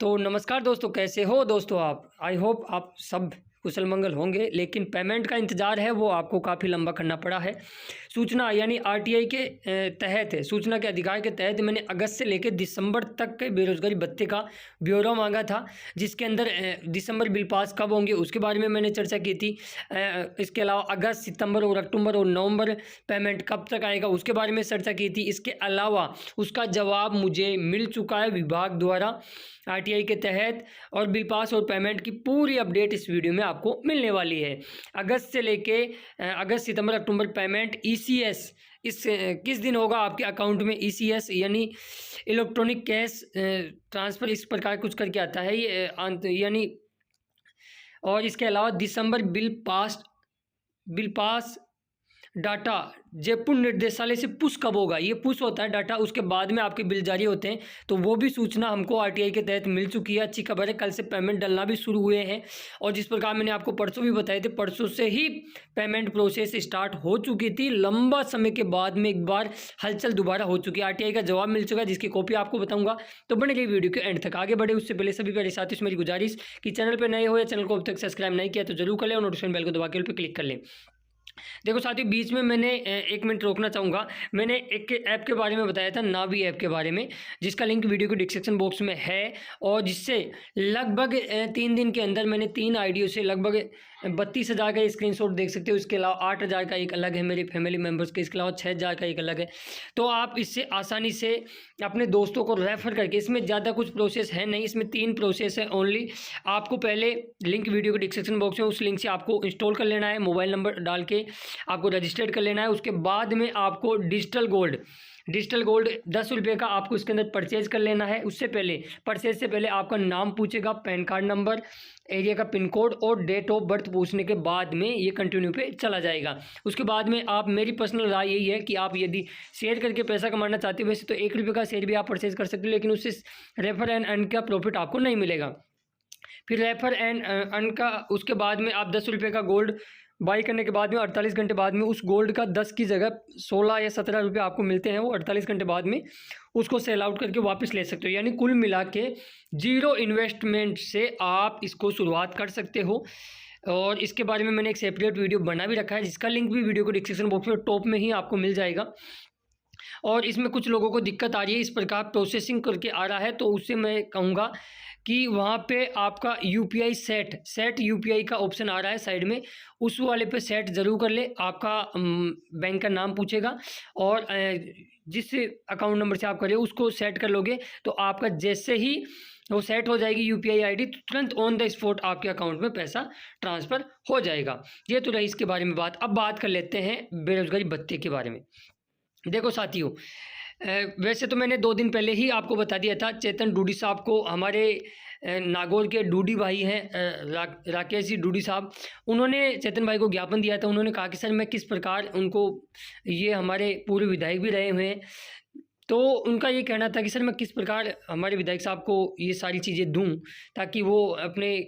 तो नमस्कार दोस्तों, कैसे हो दोस्तों आप। आई होप आप सब कुशल मंगल होंगे। लेकिन पेमेंट का इंतज़ार है वो आपको काफ़ी लंबा करना पड़ा है। सूचना यानी आरटीआई के तहत सूचना के अधिकार के तहत मैंने अगस्त से लेकर दिसंबर तक के बेरोज़गारी भत्ते का ब्यौरा मांगा था, जिसके अंदर दिसंबर बिल पास कब होंगे उसके बारे में मैंने चर्चा की थी। इसके अलावा अगस्त, सितंबर और अक्टूबर और नवंबर पेमेंट कब तक आएगा उसके बारे में चर्चा की थी। इसके अलावा उसका जवाब मुझे मिल चुका है विभाग द्वारा आरटीआई के तहत, और बिल पास और पेमेंट की पूरी अपडेट इस वीडियो में आपको मिलने वाली है। अगस्त से लेके अगस्त, सितंबर, अक्टूबर पेमेंट ईसीएस इस किस दिन होगा आपके अकाउंट में। ईसीएस यानी इलेक्ट्रॉनिक कैश ट्रांसफ़र, इस प्रकार कुछ करके आता है ये यानी। और इसके अलावा दिसंबर बिल पास डाटा जयपुर निर्देशालय से पुश कब होगा। ये पुश होता है डाटा, उसके बाद में आपके बिल जारी होते हैं। तो वो भी सूचना हमको आरटीआई के तहत मिल चुकी है। अच्छी खबर है, कल से पेमेंट डलना भी शुरू हुए हैं। और जिस प्रकार मैंने आपको परसों भी बताए थे, परसों से ही पेमेंट प्रोसेस स्टार्ट हो चुकी थी। लंबा समय के बाद में एक बार हलचल दोबारा हो चुकी है। आरटीआई का जवाब मिल चुका है, जिसकी कॉपी आपको बताऊंगा। तो बने रहिए वीडियो के एंड तक। आगे बढ़े उससे पहले सभी प्यारे साथियों से मेरी गुजारिश कि चैनल पर नए हो या चैनल को अब तक सब्सक्राइब नहीं किया तो जरूर कर लें और नोटिफिकेशन बेल को दबा के उस पर क्लिक कर लें। देखो साथियों, बीच में मैंने 1 मिनट रोकना चाहूँगा। मैंने एक ऐप के बारे में बताया था, नावी ऐप के बारे में, जिसका लिंक वीडियो के डिस्क्रिप्शन बॉक्स में है। और जिससे लगभग 3 दिन के अंदर मैंने 3 आईडियो से लगभग 32,000 का स्क्रीनशॉट देख सकते हो। इसके अलावा 8,000 का एक अलग है मेरे फैमिली मेम्बर्स के, इसके अलावा 6,000 का एक अलग है। तो आप इससे आसानी से अपने दोस्तों को रेफ़र करके, इसमें ज़्यादा कुछ प्रोसेस है नहीं, इसमें 3 प्रोसेस है ओनली। आपको पहले लिंक वीडियो के डिस्क्रिप्शन बॉक्स में, उस लिंक से आपको इंस्टॉल कर लेना है, मोबाइल नंबर डाल के आपको रजिस्टर्ड कर लेना है। उसके बाद में आपको डिजिटल गोल्ड 10 रुपये का आपको इसके अंदर परचेज कर लेना है। उससे पहले, परचेज से पहले आपका नाम पूछेगा, पैन कार्ड नंबर, एरिया का पिन कोड और डेट ऑफ बर्थ पूछने के बाद में ये कंटिन्यू पे चला जाएगा। उसके बाद में आप, मेरी पर्सनल राय यही है कि आप यदि शेयर करके पैसा कमाना चाहते हो, वैसे तो 1 रुपये का शेयर भी आप परचेज कर सकते हो, लेकिन उससे रेफर एंड अर्न का प्रॉफिट आपको नहीं मिलेगा। फिर रेफर एंड अर्न का, उसके बाद में आप 10 रुपये का गोल्ड बाई करने के बाद में 48 घंटे बाद में उस गोल्ड का 10 की जगह 16 या 17 रुपये आपको मिलते हैं। वो 48 घंटे बाद में उसको सेल आउट करके वापस ले सकते हो। यानी कुल मिला के 0 इन्वेस्टमेंट से आप इसको शुरुआत कर सकते हो। और इसके बारे में मैंने एक सेपरेट वीडियो बना भी रखा है, जिसका लिंक भी वीडियो को डिस्क्रिप्शन बॉक्स में टॉप में ही आपको मिल जाएगा। और इसमें कुछ लोगों को दिक्कत आ रही है, इस प्रकार प्रोसेसिंग करके आ रहा है, तो उससे मैं कहूँगा कि वहाँ पे आपका यूपीआई सेट यूपीआई का ऑप्शन आ रहा है साइड में, उस वाले पे सेट ज़रूर कर ले। आपका बैंक का नाम पूछेगा और जिस अकाउंट नंबर से आप करें उसको सेट कर लोगे, तो आपका जैसे ही वो सेट हो जाएगी यूपीआई आईडी, तुरंत ऑन द स्पॉट आपके अकाउंट में पैसा ट्रांसफ़र हो जाएगा। ये तो रही इसके बारे में बात। अब बात कर लेते हैं बेरोज़गारी भत्ते के बारे में। देखो साथियों, वैसे तो मैंने 2 दिन पहले ही आपको बता दिया था। चेतन डूडी साहब को, हमारे नागौर के डूडी भाई हैं, राकेश जी डूडी साहब, उन्होंने चेतन भाई को ज्ञापन दिया था। उन्होंने कहा कि सर मैं किस प्रकार उनको, ये हमारे पूर्व विधायक भी रहे हुए हैं, तो उनका ये कहना था कि सर मैं किस प्रकार हमारे विधायक साहब को ये सारी चीज़ें दूं, ताकि वो अपने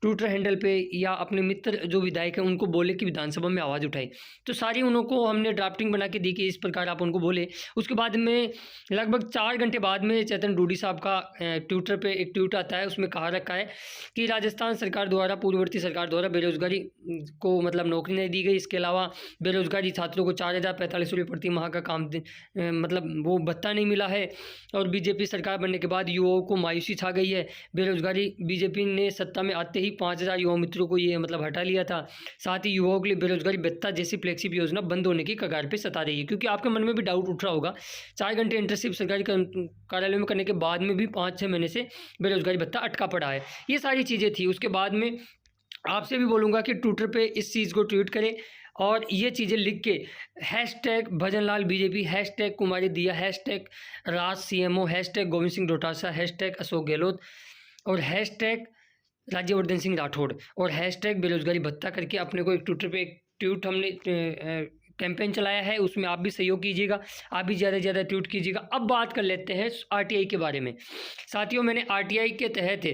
ट्विटर हैंडल पे या अपने मित्र जो विधायक हैं उनको बोले कि विधानसभा में आवाज़ उठाए। तो सारी उनको हमने ड्राफ्टिंग बना के दी कि इस प्रकार आप उनको बोले। उसके बाद में लगभग 4 घंटे बाद में चेतन डूडी साहब का ट्विटर पे एक ट्वीट आता है, उसमें कहा रखा है कि राजस्थान सरकार द्वारा, पूर्ववर्ती सरकार द्वारा बेरोज़गारी को मतलब नौकरी नहीं दी गई। इसके अलावा बेरोज़गारी छात्रों को 4,045 रुपये प्रति माह का काम मतलब वो भत्ता नहीं मिला है। और बीजेपी सरकार बनने के बाद युवाओं को मायूसी छा गई है। बेरोज़गारी, बीजेपी ने सत्ता में आते ही 5,000 युवा मित्रों को ये मतलब हटा लिया था। साथ ही युवाओं के लिए बेरोजगारी भत्ता जैसी फ्लैगशिप योजना बंद होने की कगार पे सता रही है। क्योंकि आपके मन में भी डाउट उठ रहा होगा, 4 घंटे इंटर्नशिप सरकारी कार्यालय में करने के बाद में भी 5-6 महीने से बेरोजगारी भत्ता अटका पड़ा है। ये सारी चीज़ें थी। उसके बाद में आपसे भी बोलूँगा कि ट्विटर पे इस चीज़ को ट्वीट करें और ये चीज़ें लिख के hashtag Bhajanlal BJP, hashtag Kumari Diya, hashtag Raj CMO, hashtag Govind Singh Dotasra, hashtag Ashok Gehlot और हैशटैग राज्यवर्धन सिंह राठौड़ और हैशटैग बेरोजगारी भत्ता करके अपने को एक ट्विटर पे एक ट्वीट हमने कैंपेन चलाया है, उसमें आप भी सहयोग कीजिएगा। आप भी ज़्यादा से ज़्यादा ट्वीट कीजिएगा। अब बात कर लेते हैं आरटीआई के बारे में। साथियों, मैंने आरटीआई के तहत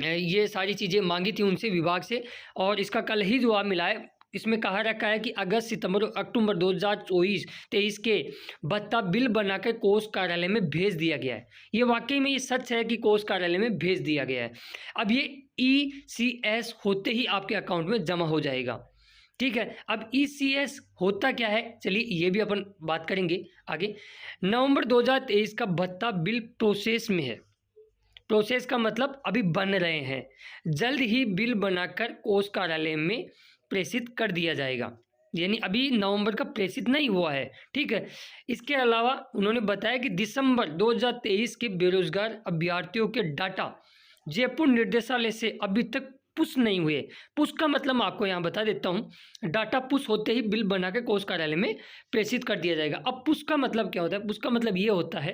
ये सारी चीज़ें मांगी थी उनसे, विभाग से, और इसका कल ही जवाब मिला है। इसमें कहा रखा है कि अगस्त सितंबर और अक्टूबर 2023 के भत्ता बिल बनाकर कोष कार्यालय में भेज दिया गया है। ये वाकई में ये सच है कि कोष कार्यालय में भेज दिया गया है। अब ये ECS होते ही आपके अकाउंट में जमा हो जाएगा। ठीक है, अब ECS होता क्या है, चलिए ये भी अपन बात करेंगे आगे। नवंबर 2023 का भत्ता बिल प्रोसेस में है। प्रोसेस का मतलब अभी बन रहे हैं, जल्द ही बिल बनाकर कोष कार्यालय में प्रेषित कर दिया जाएगा, यानी अभी नवंबर का प्रेषित नहीं हुआ है। ठीक है, इसके अलावा उन्होंने बताया कि दिसंबर 2023 के बेरोजगार अभ्यर्थियों के डाटा जयपुर निर्देशालय से अभी तक पुश नहीं हुए। पुश का मतलब मैं आपको यहाँ बता देता हूँ, डाटा पुश होते ही बिल बना के कोष कार्यालय में प्रेषित कर दिया जाएगा। अब पुश का मतलब क्या होता है? पुश का मतलब ये होता है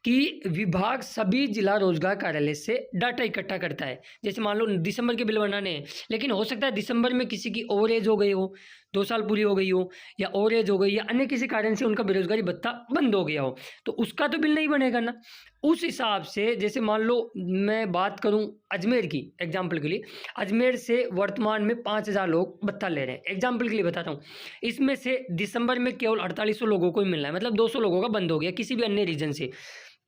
कि विभाग सभी जिला रोजगार कार्यालय से डाटा इकट्ठा करता है। जैसे मान लो दिसंबर के बिल बनाने हैं, लेकिन हो सकता है दिसंबर में किसी की ओवर एज हो गई हो, 2 साल पूरी हो गई हो, या ओवर एज हो गई, या अन्य किसी कारण से उनका बेरोजगारी भत्ता बंद हो गया हो, तो उसका तो बिल नहीं बनेगा ना। उस हिसाब से जैसे मान लो मैं बात करूं अजमेर की, एग्जाम्पल के लिए, अजमेर से वर्तमान में 5,000 लोग भत्ता ले रहे हैं, एग्जाम्पल के लिए बताता हूँ। इसमें से दिसंबर में केवल 4800 लोगों को ही मिल रहा है, मतलब 200 लोगों का बंद हो गया किसी भी अन्य रीजन से,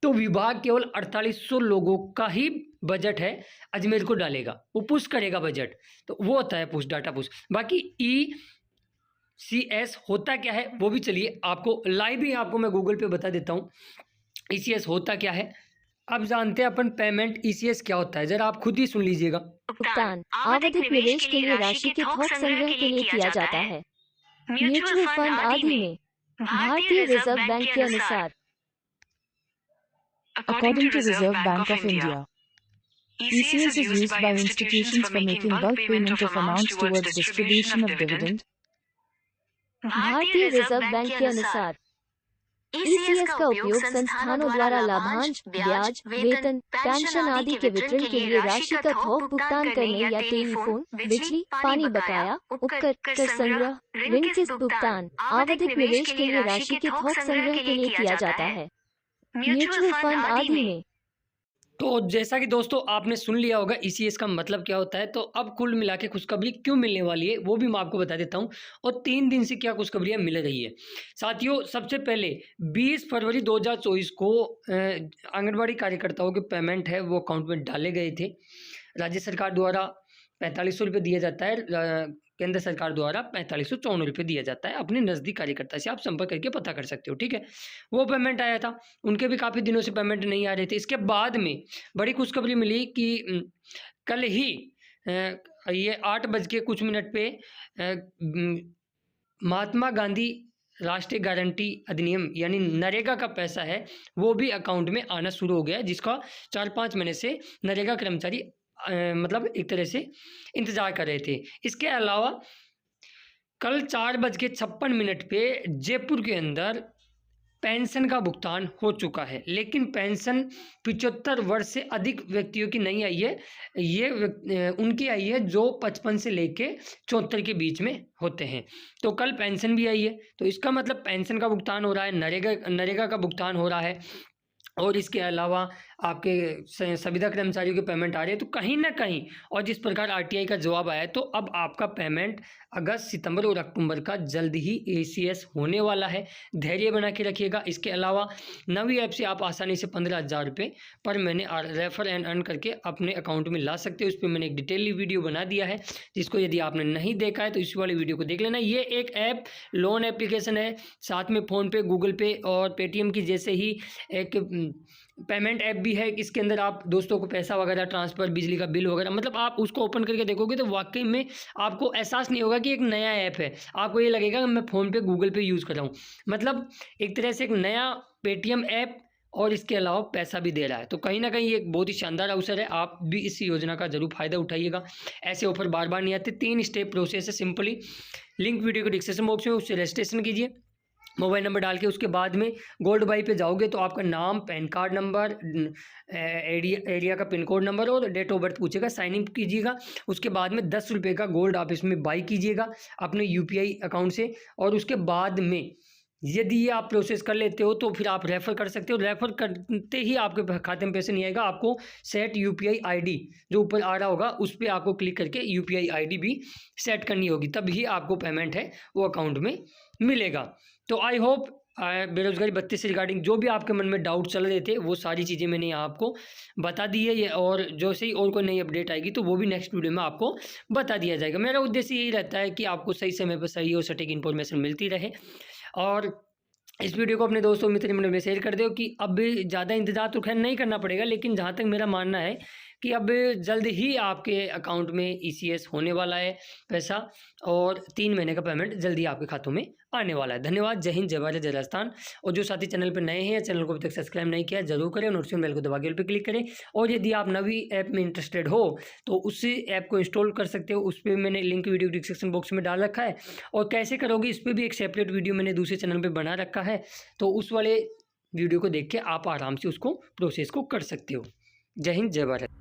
तो विभाग केवल 4800 लोगों का ही बजट है अजमेर को डालेगा, वो पुश करेगा बजट, तो वो होता है पुश, डाटा पुश। बाकी ECS होता क्या है वो भी चलिए आपको लाइव ही आपको मैं गूगल पे बता देता हूँ। ECS होता क्या है, अब जानते हैं अपन पेमेंट ECS क्या होता है, जरा आप खुद ही सुन लीजिएगा। भुगतान आवधिक निवेश के लिए राशि के थोक संग्रह के लिए किया जाता है। म्यूचुअल फंड आदि में भारतीय रिजर्व बैंक के अनुसार, According to Reserve Bank of India, ECS is used by institutions for making bulk payment of amounts towards distribution of dividend. भारतीय रिजर्व बैंक के अनुसार ECS का उपयोग संस्थानों द्वारा लाभांश, ब्याज, वेतन, पेंशन आदि के वितरण के लिए राशि का थोक भुगतान करने या टेलीफोन, बिजली, पानी बकाया, उपकर, कर संग्रह, ऋण किस्त भुगतान, आवधिक निवेश के लिए राशि के थोक संग्रह के लिए किया जाता है। म्यूचुअल फंड आदि में। तो जैसा कि दोस्तों आपने सुन लिया होगा ECS का मतलब क्या होता है, तो अब कुल मिला के खुशखबरी क्यों मिलने वाली है वो भी मैं आपको बता देता हूँ, और 3 दिन से क्या खुशखबरियाँ मिल रही है। साथियों, सबसे पहले 20 फरवरी 2024 को आंगनबाड़ी कार्यकर्ताओं के पेमेंट है वो अकाउंट में डाले गए थे। राज्य सरकार द्वारा 4500 रुपये दिया जाता है, केंद्र सरकार द्वारा 4554 रुपये दिया जाता है। अपने नज़दीक कार्यकर्ता से आप संपर्क करके पता कर सकते हो। ठीक है, वो पेमेंट आया था, उनके भी काफ़ी दिनों से पेमेंट नहीं आ रहे थे। इसके बाद में बड़ी खुशखबरी मिली कि कल ही ये 8 बज के कुछ मिनट पे महात्मा गांधी राष्ट्रीय गारंटी अधिनियम यानी नरेगा का पैसा है वो भी अकाउंट में आना शुरू हो गया, जिसका 4-5 महीने से नरेगा कर्मचारी मतलब एक तरह से इंतज़ार कर रहे थे। इसके अलावा कल 4:56 पे जयपुर के अंदर पेंशन का भुगतान हो चुका है, लेकिन पेंशन 75 वर्ष से अधिक व्यक्तियों की नहीं आई है, ये उनकी आई है जो 55 से लेके 74 के बीच में होते हैं। तो कल पेंशन भी आई है, तो इसका मतलब पेंशन का भुगतान हो रहा है, नरेगा का भुगतान हो रहा है, और इसके अलावा आपके संविदा कर्मचारियों के पेमेंट आ रहे हैं। तो कहीं ना कहीं, और जिस प्रकार RTI का जवाब आया है, तो अब आपका पेमेंट अगस्त, सितंबर और अक्टूबर का जल्द ही ECS होने वाला है। धैर्य बना के रखिएगा। इसके अलावा नवी ऐप से आप आसानी से 15,000 रुपये पर महीने रेफर एंड अर्न करके अपने अकाउंट में ला सकते हो। इस पर मैंने एक डिटेल वीडियो बना दिया है, जिसको यदि आपने नहीं देखा है तो इस वाली वीडियो को देख लेना। ये एक ऐप लोन एप्लीकेशन है, साथ में फ़ोनपे, गूगल पे और पेटीएम की जैसे ही एक पेमेंट ऐप भी है। इसके अंदर आप दोस्तों को पैसा वगैरह ट्रांसफ़र, बिजली का बिल वगैरह, मतलब आप उसको ओपन करके देखोगे तो वाकई में आपको एहसास नहीं होगा कि एक नया ऐप है। आपको ये लगेगा कि मैं फ़ोन पे, गूगल पे यूज़ कर रहा हूँ, मतलब एक तरह से एक नया पेटीएम ऐप, और इसके अलावा पैसा भी दे रहा है। तो कहीं ना कहीं ये एक बहुत ही शानदार अवसर है, आप भी इस योजना का ज़रूर फ़ायदा उठाइएगा। ऐसे ऑफर बार बार नहीं आते। 3 स्टेप प्रोसेस है, सिंपली लिंक वीडियो को डिस्क्रिप्शन बॉक्स में, उससे रजिस्ट्रेशन कीजिए, मोबाइल नंबर डाल के। उसके बाद में गोल्ड बाई पे जाओगे तो आपका नाम, पैन कार्ड नंबर, एरिया का पिन कोड नंबर और डेट ऑफ बर्थ पूछेगा, साइन इन कीजिएगा। उसके बाद में 10 रुपये का गोल्ड आप इसमें बाई कीजिएगा अपने UPI अकाउंट से, और उसके बाद में यदि ये आप प्रोसेस कर लेते हो तो फिर आप रेफ़र कर सकते हो। रेफ़र करते ही आपके खाते में पैसे नहीं आएगा, आपको सेट यूपीआई आईडी जो ऊपर आ रहा होगा उस पे आपको क्लिक करके यूपीआई आईडी भी सेट करनी होगी, तभी आपको पेमेंट है वो अकाउंट में मिलेगा। तो आई होप बेरोज़गारी भत्ते से रिगार्डिंग जो भी आपके मन में डाउट चल रहे थे वो सारी चीज़ें मैंने यहाँ आपको बता दी है। ये और जैसे ही और कोई नई अपडेट आएगी तो वो भी नेक्स्ट वीडियो में आपको बता दिया जाएगा। मेरा उद्देश्य यही रहता है कि आपको सही समय पर सही और सटीक इन्फॉर्मेशन मिलती रहे। और इस वीडियो को अपने दोस्तों मित्र मंडल में शेयर कर दो कि अब ज़्यादा इंतज़ार तो खैर नहीं करना पड़ेगा, लेकिन जहाँ तक मेरा मानना है कि अब जल्द ही आपके अकाउंट में ईसीएस होने वाला है पैसा, और 3 महीने का पेमेंट जल्दी आपके खातों में आने वाला है। धन्यवाद। जय हिंद, जय भारत, जय राजस्थान। और जो साथी चैनल पर नए हैं, चैनल को अभी तक सब्सक्राइब नहीं किया जरूर करें, नोटिफिकेशन बेल को दबा के पे क्लिक करें। और यदि आप नवी ऐप में इंटरेस्टेड हो तो उस ऐप को इंस्टॉल कर सकते हो, उस पर मैंने लिंक वीडियो डिस्क्रिप्शन बॉक्स में डाल रखा है। और कैसे करोगे इस पर भी एक सेपरेट वीडियो मैंने दूसरे चैनल पर बना रखा है, तो उस वाले वीडियो को देख के आप आराम से उसको प्रोसेस को कर सकते हो। जय हिंद, जय भारत।